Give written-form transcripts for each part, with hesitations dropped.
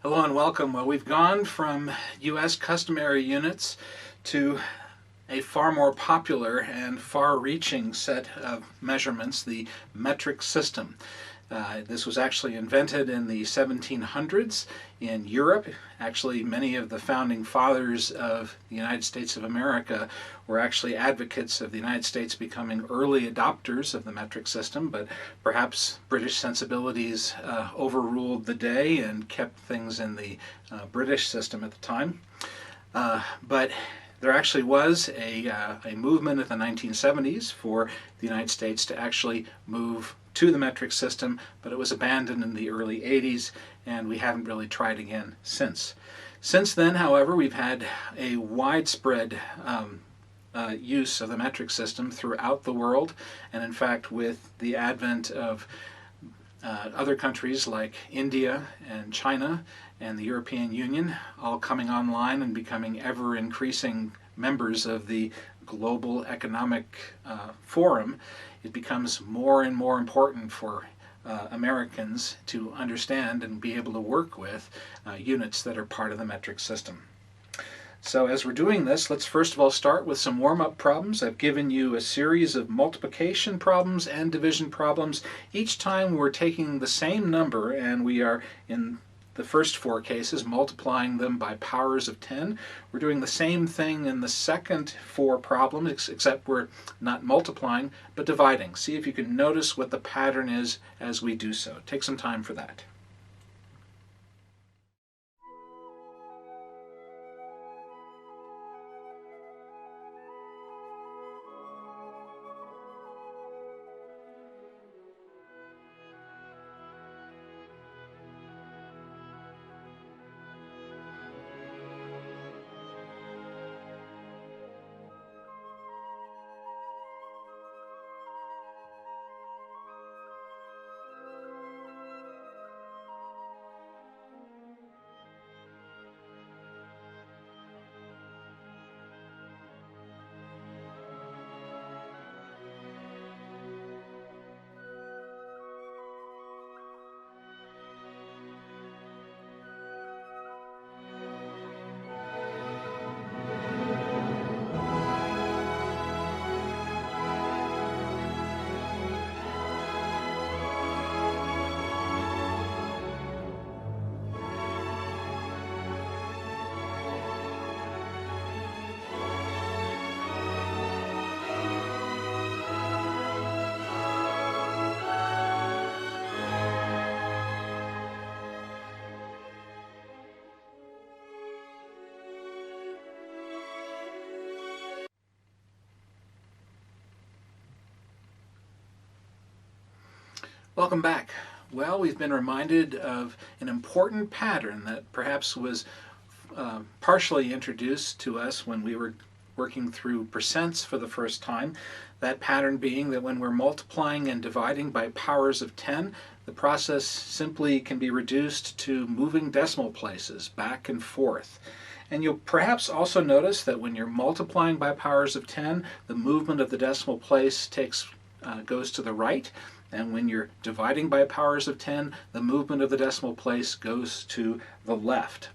Hello and welcome. Well, we've gone from U.S. customary units to a far more popular and far-reaching set of measurements, the metric system. This was actually invented in the 1700s in Europe. Actually, many of the founding fathers of the United States of America were actually advocates of the United States becoming early adopters of the metric system, but perhaps British sensibilities overruled the day and kept things in the British system at the time. But there actually was a movement in the 1970s for the United States to actually move to the metric system, but it was abandoned in the early 80s, and we haven't really tried again since. Since then, however, we've had a widespread use of the metric system throughout the world, and in fact, with the advent of other countries like India and China and the European Union all coming online and becoming ever increasing members of the global economic forum, it becomes more and more important for Americans to understand and be able to work with units that are part of the metric system. So as we're doing this, let's first of all start with some warm-up problems. I've given you a series of multiplication problems and division problems. Each time we're taking the same number, and we are, in the first four cases, multiplying them by powers of 10. We're doing the same thing in the second four problems, except we're not multiplying, but dividing. See if you can notice what the pattern is as we do so. Take some time for that. Welcome back. Well, we've been reminded of an important pattern that perhaps was partially introduced to us when we were working through percents for the first time. That pattern being that when we're multiplying and dividing by powers of 10, the process simply can be reduced to moving decimal places back and forth. And you'll perhaps also notice that when you're multiplying by powers of 10, the movement of the decimal place goes to the right. And when you're dividing by powers of 10, the movement of the decimal place goes to the left.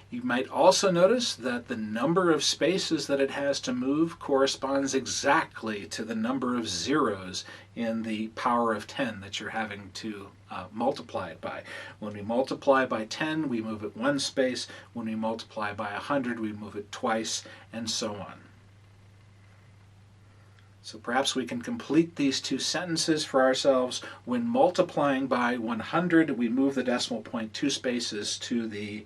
You might also notice that the number of spaces that it has to move corresponds exactly to the number of zeros in the power of 10 that you're having to multiply it by. When we multiply by 10, we move it one space. When we multiply by 100, we move it twice, and so on. So perhaps we can complete these two sentences for ourselves. When multiplying by 100, we move the decimal point two spaces to the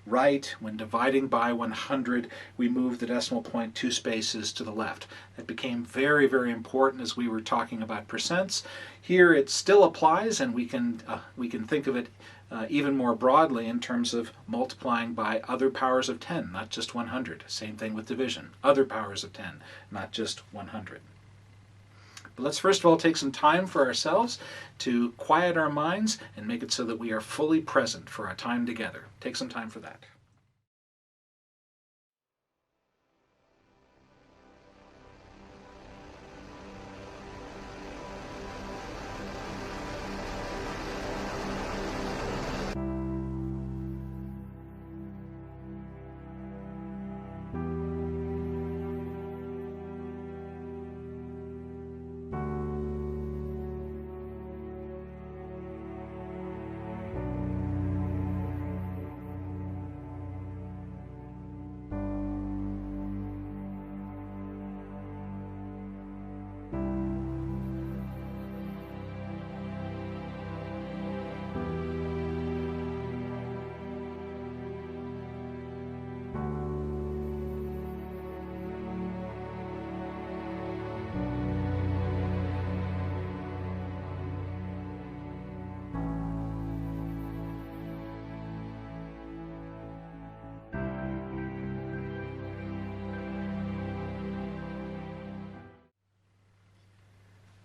right. When dividing by 100, we move the decimal point two spaces to the left. That became very, very important as we were talking about percents. Here it still applies, and we can think of it even more broadly in terms of multiplying by other powers of 10, not just 100. Same thing with division. Other powers of 10, not just 100. But let's first of all take some time for ourselves to quiet our minds and make it so that we are fully present for our time together. Take some time for that.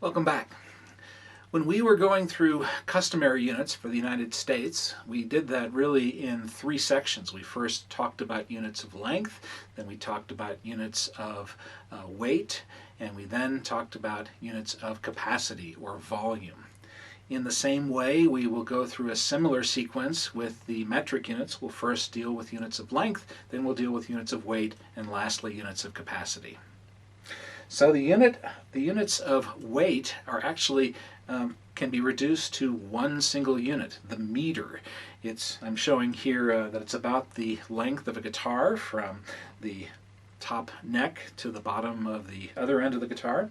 Welcome back. When we were going through customary units for the United States, we did that really in three sections. We first talked about units of length, then we talked about units of weight, and we then talked about units of capacity or volume. In the same way, we will go through a similar sequence with the metric units. We'll first deal with units of length, then we'll deal with units of weight, and lastly units of capacity. So the units of weight are actually can be reduced to one single unit, the meter. I'm showing here that it's about the length of a guitar from the top neck to the bottom of the other end of the guitar.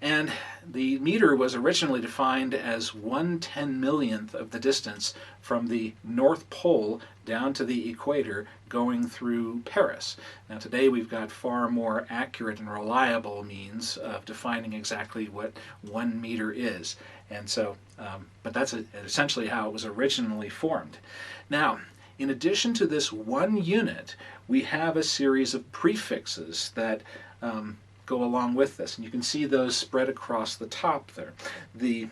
And the meter was originally defined as 1/10,000,000th of the distance from the North Pole down to the equator going through Paris. Now today we've got far more accurate and reliable means of defining exactly what 1 meter is. And so, but that's essentially how it was originally formed. Now, in addition to this one unit, we have a series of prefixes that go along with this, and you can see those spread across the top there. The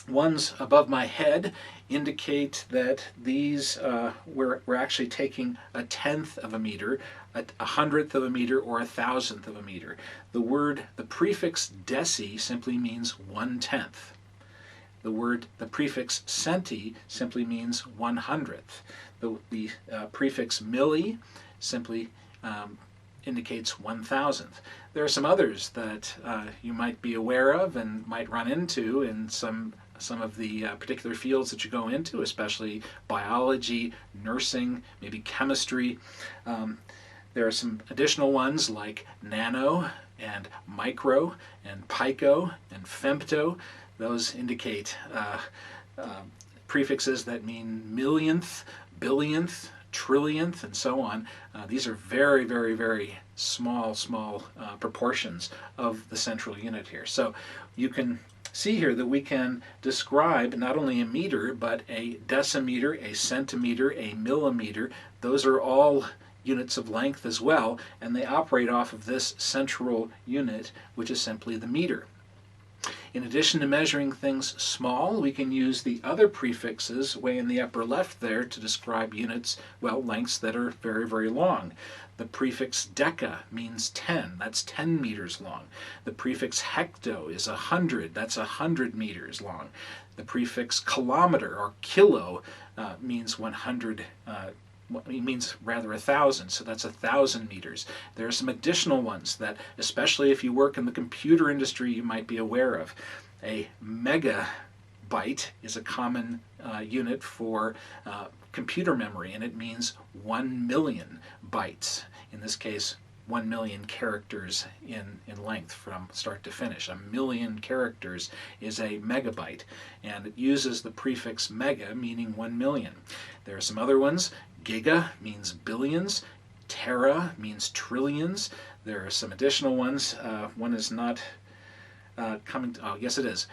ones above my head indicate that these we're actually taking 1/10th of a meter, 100th of a meter, or 1,000th of a meter. The prefix deci simply means 1/10. The prefix centi simply means 100th. The prefix milli simply indicates 1,000th. There are some others that you might be aware of and might run into in some of the particular fields that you go into, especially biology, nursing, maybe chemistry. There are some additional ones like nano and micro and pico and femto. Those indicate prefixes that mean millionth, billionth, trillionth, and so on. These are very, very, very small proportions of the central unit here. So you can see here that we can describe not only a meter, but a decimeter, a centimeter, a millimeter. Those are all units of length as well, and they operate off of this central unit, which is simply the meter. In addition to measuring things small, we can use the other prefixes way in the upper left there to describe units, well, lengths that are very, very long. The prefix deca means 10, that's 10 meters long. The prefix hecto is 100, that's 100 meters long. The prefix kilometer or kilo means 100 it means rather 1,000, so that's 1,000 meters. There are some additional ones that, especially if you work in the computer industry, you might be aware of. A megabyte is a common unit for computer memory, and it means 1,000,000 bytes. In this case, 1,000,000 characters in length from start to finish. 1,000,000 characters is a megabyte, and it uses the prefix mega, meaning 1,000,000. There are some other ones. Giga means billions. Tera means trillions. There are some additional ones. One is not coming to, oh, yes it is.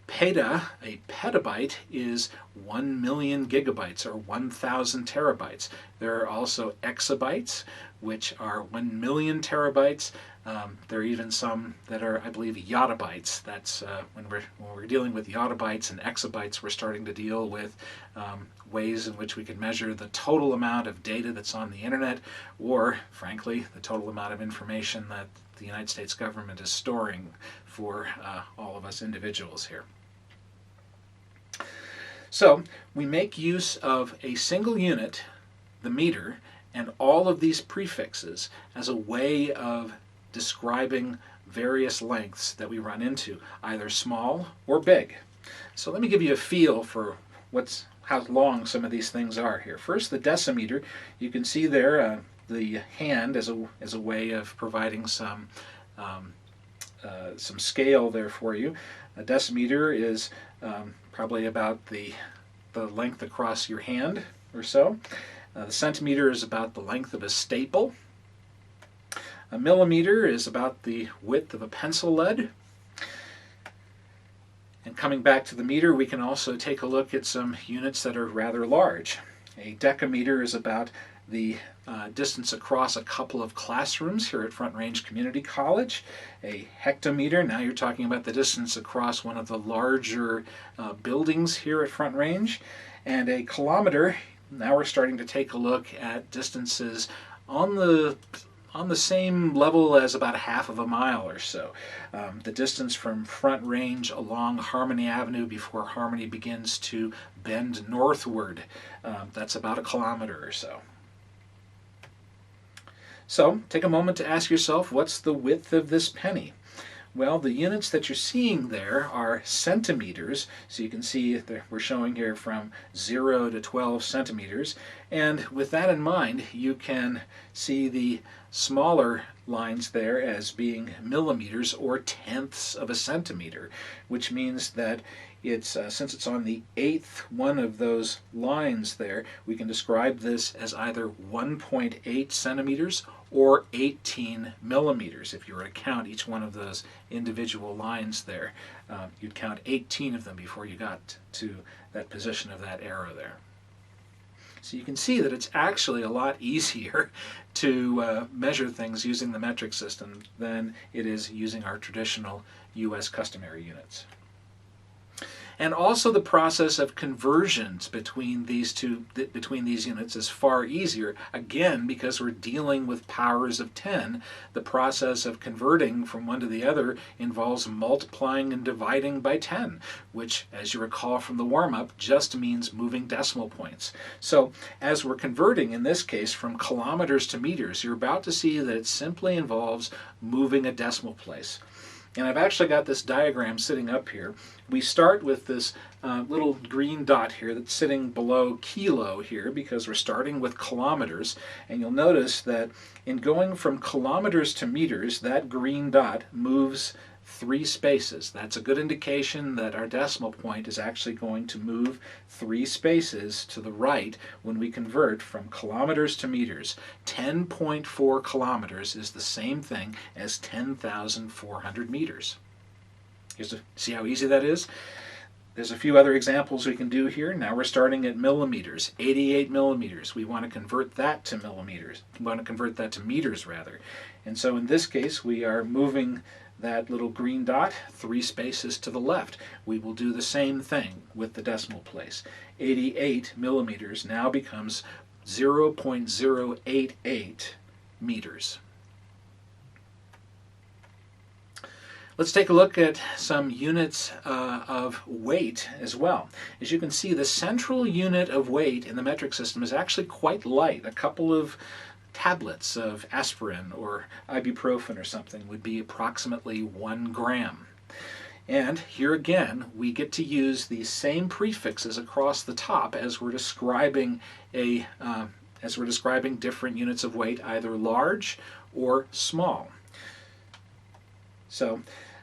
Peta, a petabyte, is 1,000,000 gigabytes or 1,000 terabytes. There are also exabytes, which are 1,000,000 terabytes. There are even some that are, I believe, yottabytes. That's when we're dealing with yottabytes and exabytes, we're starting to deal with ways in which we can measure the total amount of data that's on the internet, or, frankly, the total amount of information that the United States government is storing for all of us individuals here. So we make use of a single unit, the meter, and all of these prefixes as a way of describing various lengths that we run into, either small or big. So let me give you a feel for how long some of these things are here. First, the decimeter. You can see there the hand as a way of providing some scale there for you. A decimeter is probably about the length across your hand or so. The centimeter is about the length of a staple. A millimeter is about the width of a pencil lead. And coming back to the meter, we can also take a look at some units that are rather large. A decameter is about the distance across a couple of classrooms here at Front Range Community College. A hectometer, now you're talking about the distance across one of the larger buildings here at Front Range. And a kilometer, now we're starting to take a look at distances on the same level as about half of a mile or so. The distance from Front Range along Harmony Avenue before Harmony begins to bend northward, that's about a kilometer or so. So take a moment to ask yourself, what's the width of this penny? Well, the units that you're seeing there are centimeters, so you can see that we're showing here from 0 to 12 centimeters, and with that in mind, you can see the smaller lines there as being millimeters or tenths of a centimeter, which means that it's since it's on the 8th one of those lines there, we can describe this as either 1.8 centimeters or 18 millimeters. If you were to count each one of those individual lines there, you'd count 18 of them before you got to that position of that arrow there. So you can see that it's actually a lot easier to measure things using the metric system than it is using our traditional U.S. customary units. And also the process of conversions between these units is far easier, again because we're dealing with powers of 10. The process of converting from one to the other involves multiplying and dividing by 10, which, as you recall from the warm-up, just means moving decimal points. So as we're converting, in this case, from kilometers to meters, you're about to see that it simply involves moving a decimal place. And I've actually got this diagram sitting up here. We start with this little green dot here that's sitting below kilo here because we're starting with kilometers. And you'll notice that in going from kilometers to meters, that green dot moves 3 spaces. That's a good indication that our decimal point is actually going to move 3 spaces to the right when we convert from kilometers to meters. 10.4 kilometers is the same thing as 10,400 meters. See how easy that is? There's a few other examples we can do here. Now we're starting at millimeters, 88 millimeters. We want to convert that to millimeters. We want to convert that to meters, rather. And so in this case, we are moving that little green dot 3 spaces to the left. We will do the same thing with the decimal place. 88 millimeters now becomes 0.088 meters. Let's take a look at some units of weight as well. As you can see, the central unit of weight in the metric system is actually quite light. A couple of tablets of aspirin or ibuprofen or something would be approximately 1 gram. And here again, we get to use these same prefixes across the top as we're describing different units of weight, either large or small. So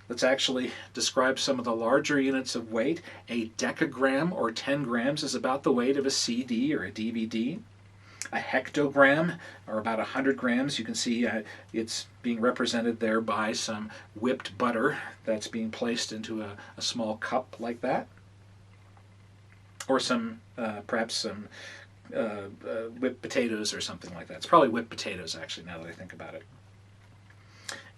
let's actually describe some of the larger units of weight. A decagram, or 10 grams, is about the weight of a CD or a DVD. A hectogram, or about 100 grams, you can see it's being represented there by some whipped butter that's being placed into a small cup like that. Or perhaps some whipped potatoes or something like that. It's probably whipped potatoes, actually, now that I think about it.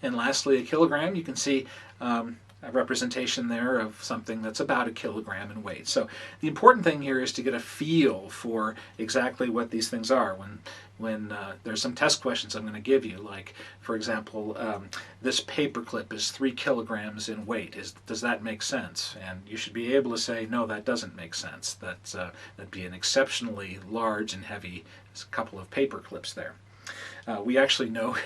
And lastly, a kilogram, you can see a representation there of something that's about 1 kilogram in weight. So the important thing here is to get a feel for exactly what these things are. When there's some test questions I'm going to give you, like, for example, this paper clip is 3 kilograms in weight. Does that make sense? And you should be able to say, no, that doesn't make sense. That'd be an exceptionally large and heavy couple of paper clips there. We actually know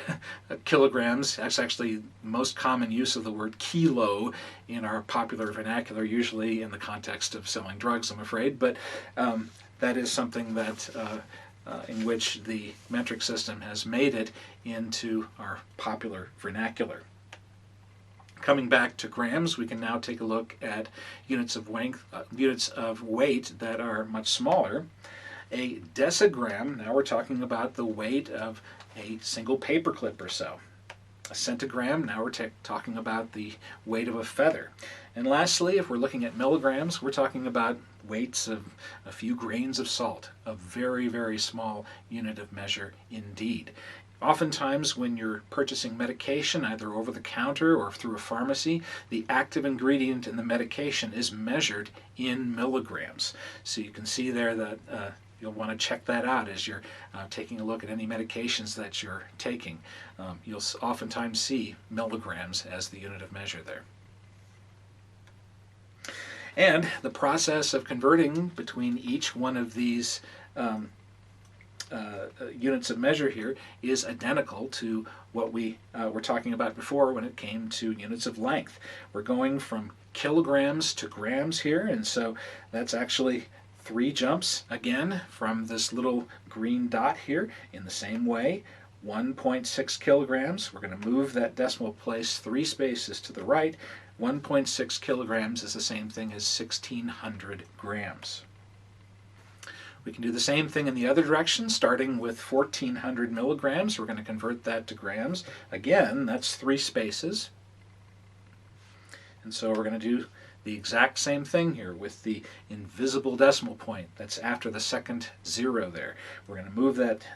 kilograms. That's actually the most common use of the word kilo in our popular vernacular, usually in the context of selling drugs, I'm afraid. But that is something that in which the metric system has made it into our popular vernacular. Coming back to grams, we can now take a look at units of weight that are much smaller. A decigram, now we're talking about the weight of a single paperclip or so. A centigram, now we're talking about the weight of a feather. And lastly, if we're looking at milligrams, we're talking about weights of a few grains of salt, a very, very small unit of measure indeed. Oftentimes when you're purchasing medication, either over the counter or through a pharmacy, the active ingredient in the medication is measured in milligrams. So you can see there that you'll want to check that out as you're taking a look at any medications that you're taking. You'll oftentimes see milligrams as the unit of measure there. And the process of converting between each one of these units of measure here is identical to what we were talking about before when it came to units of length. We're going from kilograms to grams here, and so that's actually 3 jumps again from this little green dot here in the same way. 1.6 kilograms, we're going to move that decimal place 3 spaces to the right. 1.6 kilograms is the same thing as 1,600 grams. We can do the same thing in the other direction, starting with 1,400 milligrams. We're going to convert that to grams. Again, that's 3 spaces. And so we're going to do the exact same thing here with the invisible decimal point. That's after the second 0 there. We're going to move that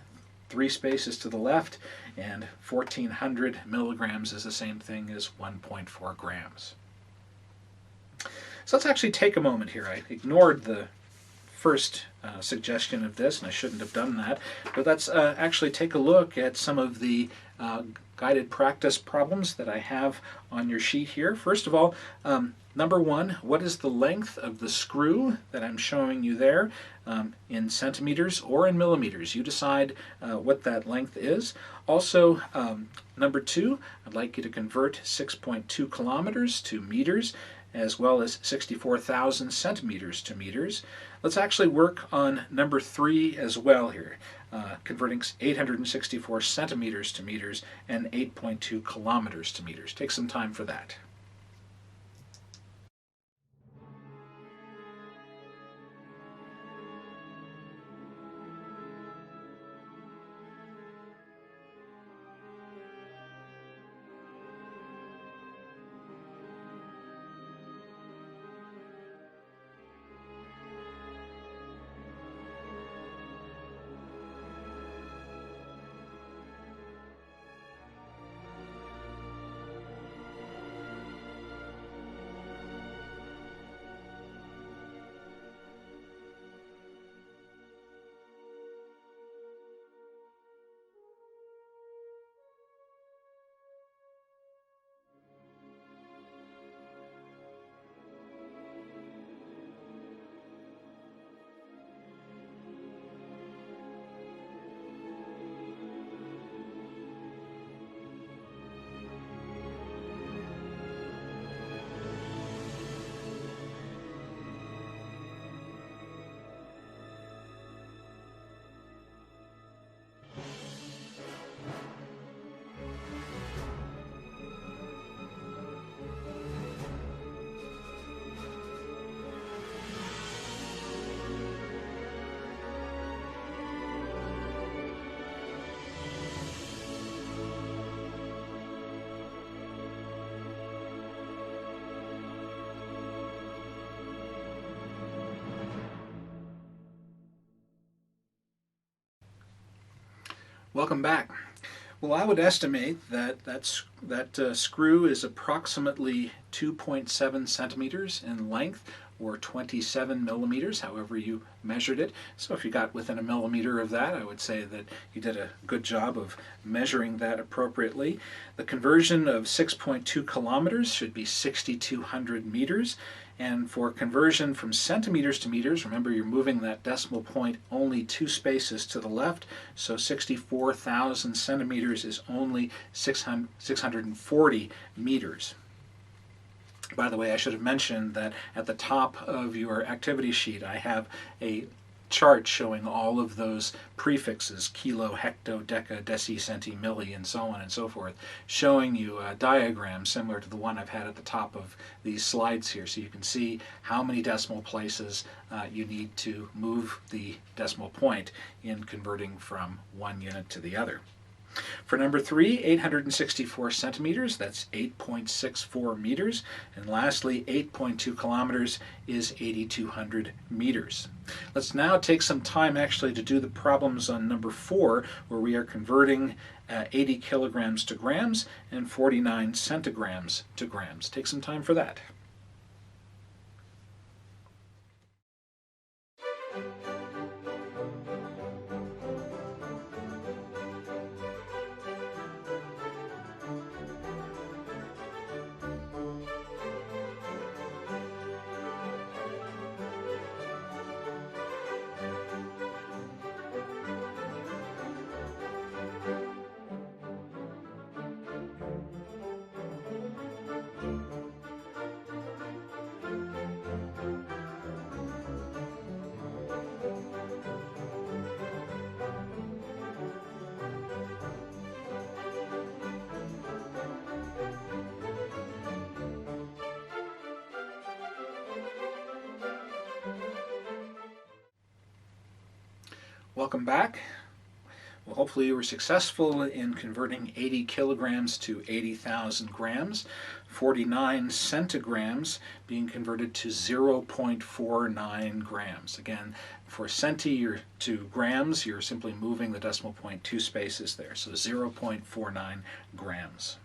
3 spaces to the left, and 1,400 milligrams is the same thing as 1.4 grams. So let's actually take a moment here. I ignored the first suggestion of this, and I shouldn't have done that, but let's actually take a look at some of the guided practice problems that I have on your sheet here. First of all, number 1, what is the length of the screw that I'm showing you there in centimeters or in millimeters? You decide what that length is. Also, number 2, I'd like you to convert 6.2 kilometers to meters, as well as 64,000 centimeters to meters. Let's actually work on number 3 as well here, converting 864 centimeters to meters and 8.2 kilometers to meters. Take some time for that. Welcome back. Well, I would estimate that screw is approximately 2.7 centimeters in length, or 27 millimeters, however you measured it. So if you got within a millimeter of that, I would say that you did a good job of measuring that appropriately. The conversion of 6.2 kilometers should be 6,200 meters. And for conversion from centimeters to meters, remember you're moving that decimal point only 2 spaces to the left, so 64,000 centimeters is only 640 meters. By the way, I should have mentioned that at the top of your activity sheet I have a chart showing all of those prefixes, kilo, hecto, deca, deci, centi, milli, and so on and so forth, showing you a diagram similar to the one I've had at the top of these slides here, so you can see how many decimal places you need to move the decimal point in converting from one unit to the other. For number 3, 864 centimeters, that's 8.64 meters. And lastly, 8.2 kilometers is 8,200 meters. Let's now take some time actually to do the problems on number 4, where we are converting 80 kilograms to grams and 49 centigrams to grams. Take some time for that. Welcome back. Well, hopefully you were successful in converting 80 kilograms to 80,000 grams, 49 centigrams being converted to 0.49 grams. Again, for centi to grams, you're simply moving the decimal point 2 spaces there, so 0.49 grams.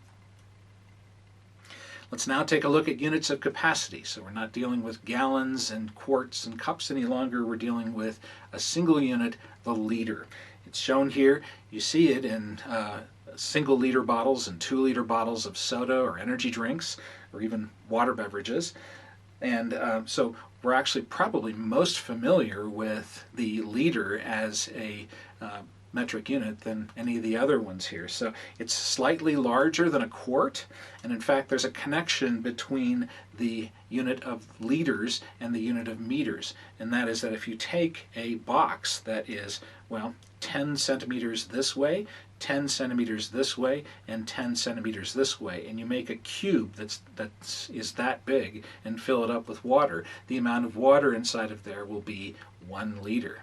Let's now take a look at units of capacity. So we're not dealing with gallons and quarts and cups any longer. We're dealing with a single unit, the liter. It's shown here. You see it in single liter bottles and 2 liter bottles of soda or energy drinks or even water beverages. And so we're actually probably most familiar with the liter as a metric unit than any of the other ones here. So it's slightly larger than a quart, and in fact there's a connection between the unit of liters and the unit of meters, and that is that if you take a box that is, well, 10 centimeters this way, 10 centimeters this way, and 10 centimeters this way, and you make a cube that is that big and fill it up with water, the amount of water inside of there will be 1 liter.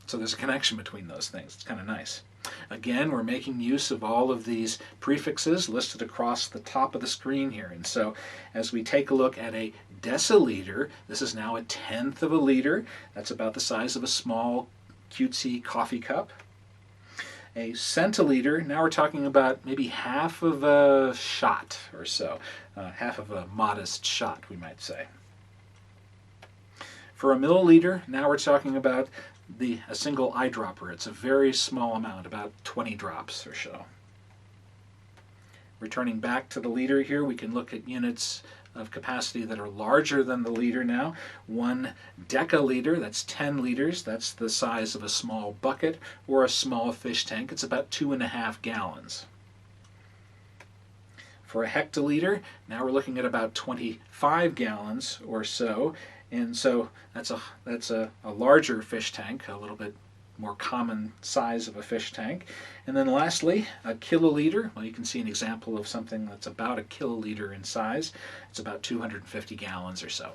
So there's a connection between those things. It's kind of nice. Again, we're making use of all of these prefixes listed across the top of the screen here. And so as we take a look at a deciliter, this is now a tenth of a liter. That's about the size of a small, cutesy coffee cup. A centiliter, now we're talking about maybe half of a shot or so. Half of a modest shot, we might say. For a milliliter, now we're talking about a single eyedropper. It's a very small amount, about 20 drops or so. Returning back to the liter here, we can look at units of capacity that are larger than the liter now. 1 deciliter, that's 10 liters. That's the size of a small bucket or a small fish tank. It's about 2.5 gallons. For a hectoliter, now we're looking at about 25 gallons or so. And so that's a larger fish tank, a little bit more common size of a fish tank. And then lastly, a kiloliter. Well, you can see an example of something that's about a kiloliter in size. It's about 250 gallons or so.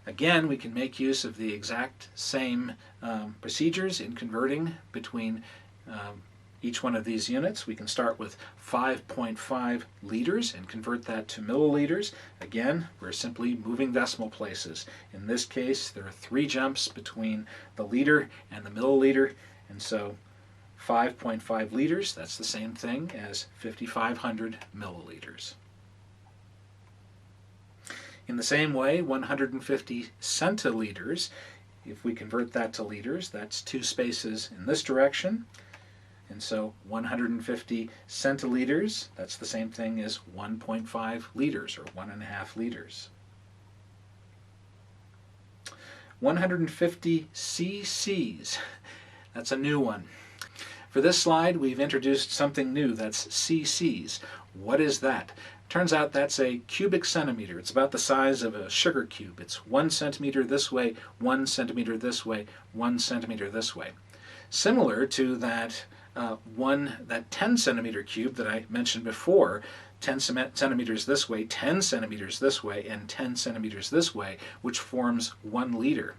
Again, we can make use of the exact same procedures in converting between each one of these units. We can start with 5.5 liters and convert that to milliliters. Again, we're simply moving decimal places. In this case, there are 3 jumps between the liter and the milliliter, and so 5.5 liters, that's the same thing as 5,500 milliliters. In the same way, 150 centiliters, if we convert that to liters, that's 2 spaces in this direction. And so 150 centiliters, that's the same thing as 1.5 liters or 1.5 liters. 150 cc's, that's a new one. For this slide, we've introduced something new, that's cc's. What is that? Turns out that's a cubic centimeter. It's about the size of a sugar cube. It's 1 centimeter this way, 1 centimeter this way, 1 centimeter this way. Similar to that 10 centimeter cube that I mentioned before, 10 centimeters this way, 10 centimeters this way, and 10 centimeters this way, which forms 1 liter.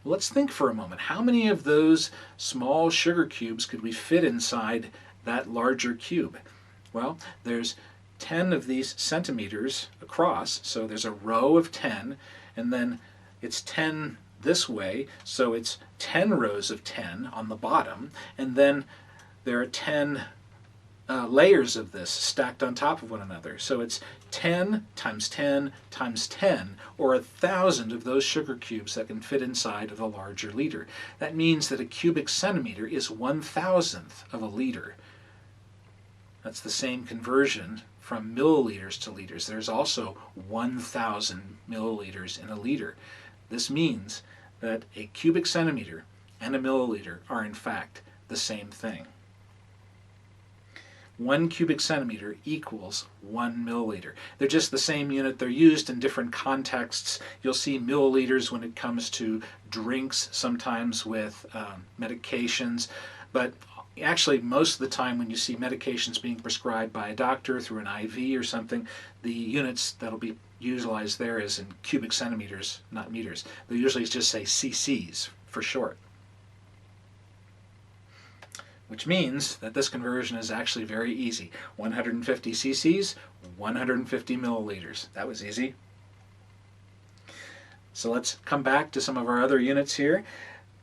Well, let's think for a moment. How many of those small sugar cubes could we fit inside that larger cube? Well, there's 10 of these centimeters across, so there's a row of 10, and then it's 10 this way, so it's 10 rows of 10 on the bottom, and then there are 10 layers of this stacked on top of one another. So it's 10 times 10 times 10, or 1,000 of those sugar cubes that can fit inside of a larger liter. That means that a cubic centimeter is 1,000th of a liter. That's the same conversion from milliliters to liters. There's also 1,000 milliliters in a liter. This means that a cubic centimeter and a milliliter are in fact the same thing. 1 cubic centimeter equals 1 milliliter. They're just the same unit. They're used in different contexts. You'll see milliliters when it comes to drinks, sometimes with medications, but actually most of the time when you see medications being prescribed by a doctor through an IV or something, the units that'll be utilized there is in cubic centimeters, not meters. They usually just say cc's for short. Which means that this conversion is actually very easy. 150 cc's, 150 milliliters. That was easy. So let's come back to some of our other units here.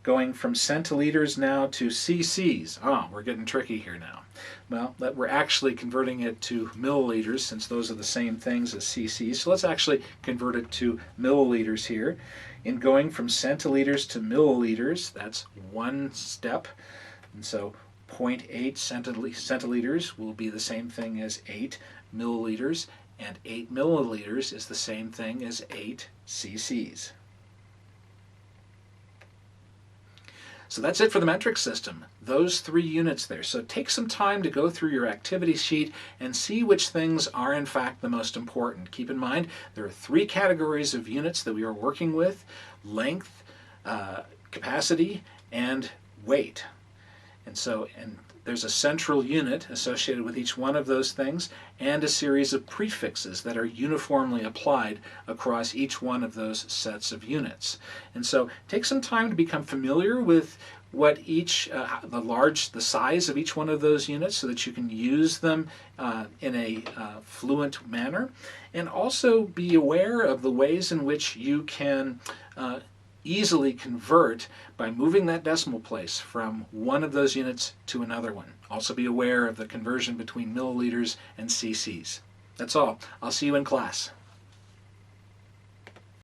Going from centiliters now to cc's. Oh, we're getting tricky here now. Well, we're actually converting it to milliliters, since those are the same things as cc's. So let's actually convert it to milliliters here. In going from centiliters to milliliters, that's one step. And so 0.8 centiliters will be the same thing as 8 milliliters, and 8 milliliters is the same thing as 8 cc's. So that's it for the metric system, those 3 units there. So take some time to go through your activity sheet and see which things are in fact the most important. Keep in mind there are 3 categories of units that we are working with: length, capacity, and weight. And there's a central unit associated with each one of those things, and a series of prefixes that are uniformly applied across each one of those sets of units. And so take some time to become familiar with what each, the size of each one of those units, so that you can use them in a fluent manner, and also be aware of the ways in which you can easily convert by moving that decimal place from one of those units to another one. Also be aware of the conversion between milliliters and cc's. That's all. I'll see you in class.